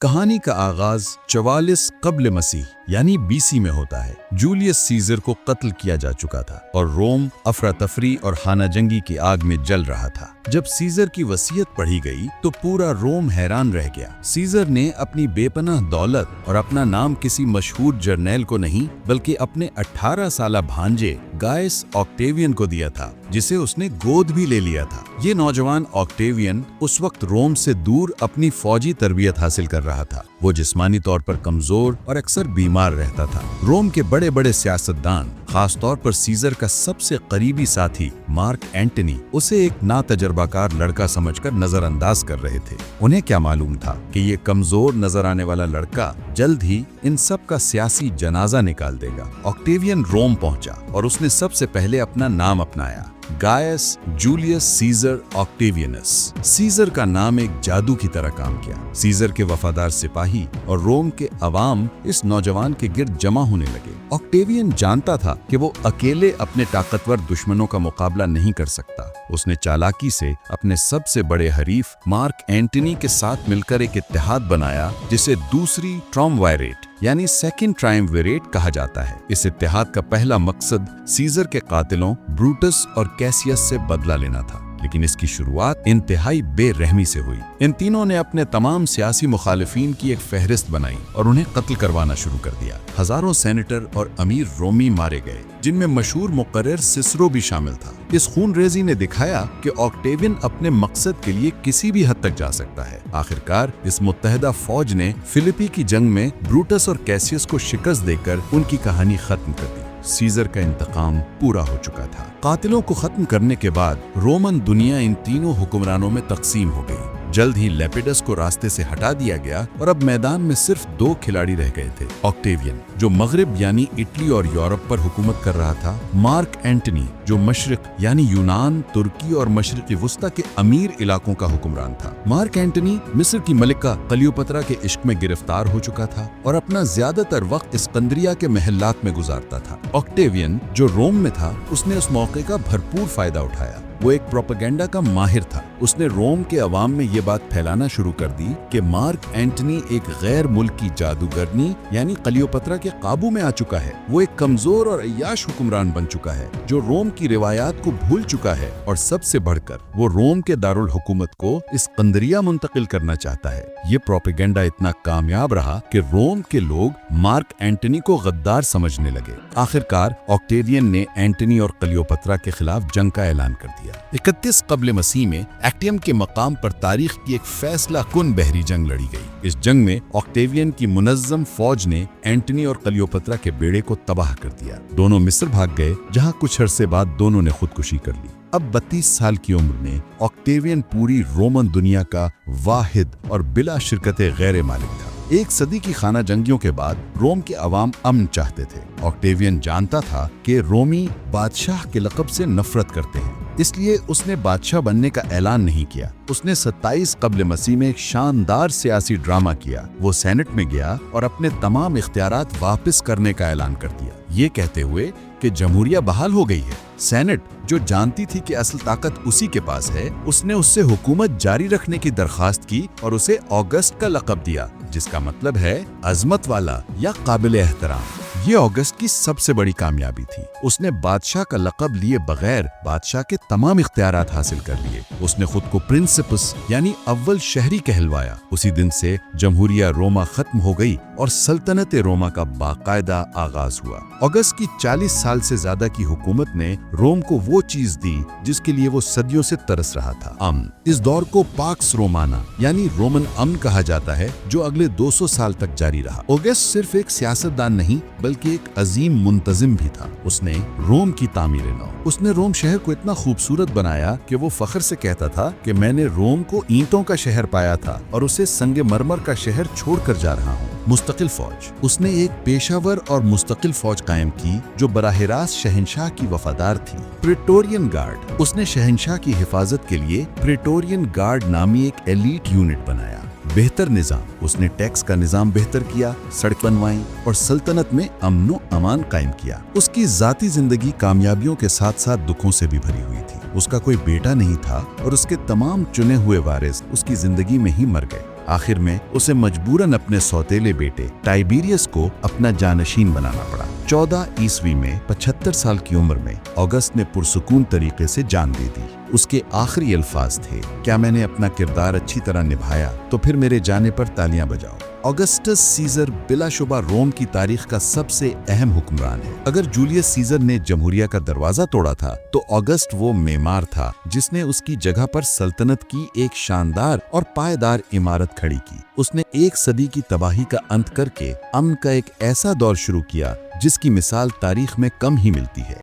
کہانی کا آغاز 44 قبل مسیح یعنی BC میں ہوتا ہے۔ جولیس سیزر کو قتل کیا جا چکا تھا اور روم افراتفری اور خانہ جنگی کی آگ میں جل رہا تھا۔ جب سیزر کی وصیت پڑھی گئی تو پورا روم حیران رہ گیا۔ سیزر نے اپنی بے پناہ دولت اور اپنا نام کسی مشہور جرنیل کو نہیں بلکہ اپنے 18 سالہ بھانجے گائس آکٹیوین کو دیا تھا، جسے اس نے گود بھی لے لیا تھا۔ یہ نوجوان آکٹیوین اس وقت روم سے دور اپنی فوجی تربیت حاصل کر رہا تھا۔ وہ جسمانی طور پر کمزور اور اکثر بیمار رہتا تھا۔ روم کے بڑے بڑے سیاستدان، خاص طور پر سیزر کا سب سے قریبی ساتھی مارک اینٹنی، اسے ایک ناتجربہ کار لڑکا سمجھ کر نظر انداز کر رہے تھے۔ انہیں کیا معلوم تھا کہ یہ کمزور نظر آنے والا لڑکا جلد ہی ان سب کا سیاسی جنازہ نکال دے گا۔ آکٹیوین روم پہنچا اور اس نے سب سے پہلے اپنا نام اپنایا، گائس جولیس سیزر آکٹیوینس۔ سیزر کا نام ایک جادو کی طرح کام کیا۔ سیزر کے وفادار سپاہی اور روم کے عوام اس نوجوان کے گرد جمع ہونے لگے۔ آکٹیوین جانتا تھا کہ وہ اکیلے اپنے طاقتور دشمنوں کا مقابلہ نہیں کر سکتا۔ اس نے چالاکی سے اپنے سب سے بڑے حریف مارک اینٹنی کے ساتھ مل کر ایک اتحاد بنایا، جسے دوسری ٹرائمویریٹ یعنی سیکنڈ ٹرائمویریٹ کہا جاتا ہے۔ اس اتحاد کا پہلا مقصد سیزر کے قاتلوں بروٹس اور کیسیس سے بدلہ لینا تھا، لیکن اس کی شروعات انتہائی بے رحمی سے ہوئی۔ ان تینوں نے اپنے تمام سیاسی مخالفین کی ایک فہرست بنائی اور انہیں قتل کروانا شروع کر دیا۔ ہزاروں سینیٹر اور امیر رومی مارے گئے، جن میں مشہور مقرر سسرو بھی شامل تھا۔ اس خون ریزی نے دکھایا کہ آکٹیوین اپنے مقصد کے لیے کسی بھی حد تک جا سکتا ہے۔ آخرکار اس متحدہ فوج نے فلپی کی جنگ میں بروٹس اور کیسیس کو شکست دے کر ان کی کہانی ختم کر دی۔ سیزر کا انتقام پورا ہو چکا تھا۔ قاتلوں کو ختم کرنے کے بعد رومن دنیا ان تینوں حکمرانوں میں تقسیم ہو گئی۔ جلد ہی لیپیڈس کو راستے سے ہٹا دیا گیا اور اب میدان میں صرف 2 کھلاڑی رہ گئے تھے، آکٹیوین جو مغرب یعنی اٹلی اور یورپ پر حکومت کر رہا تھا، مارک اینٹنی جو مشرق یعنی یونان، ترکی اور مشرقی وسطی کے امیر علاقوں کا حکمران تھا۔ مارک اینٹنی مصر کی ملکہ کلیوپترا کے عشق میں گرفتار ہو چکا تھا اور اپنا زیادہ تر وقت اسکندریہ کے محلات میں گزارتا تھا۔ آکٹیوین جو روم میں تھا، اس نے اس موقع کا بھرپور فائدہ اٹھایا۔ وہ ایک پروپیگنڈا کا ماہر تھا۔ اس نے روم کے عوام میں یہ بات پھیلانا شروع کر دی کہ مارک اینٹنی ایک غیر ملکی جادوگرنی یعنی کلیوپترا کے قابو میں آ چکا ہے۔ وہ ایک کمزور اور عیاش حکمران بن چکا ہے جو روم کی روایات کو بھول چکا ہے، اور سب سے بڑھ کر وہ روم کے دارالحکومت کو اسکندریہ منتقل کرنا چاہتا ہے۔ یہ پروپیگنڈا اتنا کامیاب رہا کہ روم کے لوگ مارک اینٹنی کو غدار سمجھنے لگے۔ آخرکار آکٹیوین نے اینٹنی اور کلیوپترا کے خلاف جنگ کا اعلان کر دیا۔ 31 قبل مسیح میں ایکٹیم کے مقام پر تاریخ کی ایک فیصلہ کن بحری جنگ لڑی گئی۔ اس جنگ میں آکٹیوین کی منظم فوج نے اینٹنی اور کلیوپترا کے بیڑے کو تباہ کر دیا۔ دونوں مصر بھاگ گئے، جہاں کچھ عرصے بعد دونوں نے خودکشی کر لی۔ اب 32 سال کی عمر میں آکٹیوین پوری رومن دنیا کا واحد اور بلا شرکت غیر مالک تھا۔ 1 صدی کی خانہ جنگیوں کے بعد روم کے عوام امن چاہتے تھے۔ آکٹیوین جانتا تھا کہ رومی بادشاہ کے لقب سے نفرت کرتے ہیں، اس لیے اس نے بادشاہ بننے کا اعلان نہیں کیا۔ اس نے 27 قبل مسیح میں ایک شاندار سیاسی ڈرامہ کیا۔ وہ سینٹ میں گیا اور اپنے تمام اختیارات واپس کرنے کا اعلان کر دیا، یہ کہتے ہوئے کہ جمہوریہ بحال ہو گئی ہے۔ سینٹ جو جانتی تھی کہ اصل طاقت اسی کے پاس ہے، اس نے اس سے حکومت جاری رکھنے کی درخواست کی اور اسے آگسٹ کا لقب دیا، جس کا مطلب ہے عظمت والا یا قابل احترام۔ یہ آگسٹ کی سب سے بڑی کامیابی تھی۔ اس نے بادشاہ کا لقب لیے بغیر بادشاہ کے تمام اختیارات حاصل کر لیے۔ اس نے خود کو پرنسپس یعنی اول شہری کہلوایا۔ اسی دن سے جمہوریہ روما ختم ہو گئی اور سلطنت روما کا باقاعدہ آغاز ہوا۔ آگسٹ کی 40 سال سے زیادہ کی حکومت نے روم کو وہ چیز دی جس کے لیے وہ صدیوں سے ترس رہا تھا، امن۔ اس دور کو پاکس رومانا یعنی رومن امن کہا جاتا ہے، جو اگلے 200 سال تک جاری رہا۔ آگسٹ صرف ایک سیاستدان نہیں بلکہ ایک عظیم منتظم بھی تھا۔ اس نے روم کی تعمیر نو، اس نے روم شہر کو اتنا خوبصورت بنایا کہ وہ فخر سے کہتا تھا کہ میں نے روم کو اینٹوں کا شہر پایا تھا اور اسے سنگ مرمر کا شہر چھوڑ کر جا رہا ہوں۔ مستقل فوج، اس نے ایک پیشہ ور اور مستقل فوج قائم کی جو براہ راست شہنشاہ کی وفادار تھی۔ پریٹورین گارڈ، اس نے شہنشاہ کی حفاظت کے لیے پریٹورین گارڈ نامی ایک ایلیٹ یونٹ بنایا۔ بہتر نظام، اس نے ٹیکس کا نظام بہتر کیا، سڑک بنوائیں اور سلطنت میں امن و امان قائم کیا۔ اس کی ذاتی زندگی کامیابیوں کے ساتھ ساتھ دکھوں سے بھی بھری ہوئی تھی۔ اس کا کوئی بیٹا نہیں تھا اور اس کے تمام چنے ہوئے وارث اس کی زندگی میں ہی مر گئے۔ آخر میں اسے مجبوراً اپنے سوتیلے بیٹے ٹائبیریس کو اپنا جانشین بنانا پڑا۔ 14 عیسوی میں 75 سال کی عمر میں آگسٹ نے پرسکون طریقے سے جان دے دی۔ اس کے آخری الفاظ تھے، کیا میں نے اپنا کردار اچھی طرح نبھایا تو پھر میرے جانے پر تالیاں بجاؤ۔ آگسٹس سیزر بلا شبہ روم کی تاریخ کا سب سے اہم حکمران ہے۔ اگر جولیس سیزر نے جمہوریہ کا دروازہ توڑا تھا تو آگسٹ وہ معمار تھا جس نے اس کی جگہ پر سلطنت کی ایک شاندار اور پائیدار عمارت کھڑی کی۔ اس نے 1 صدی کی تباہی کا انت کر کے امن کا ایک ایسا دور شروع کیا جس کی مثال تاریخ میں کم ہی ملتی ہے۔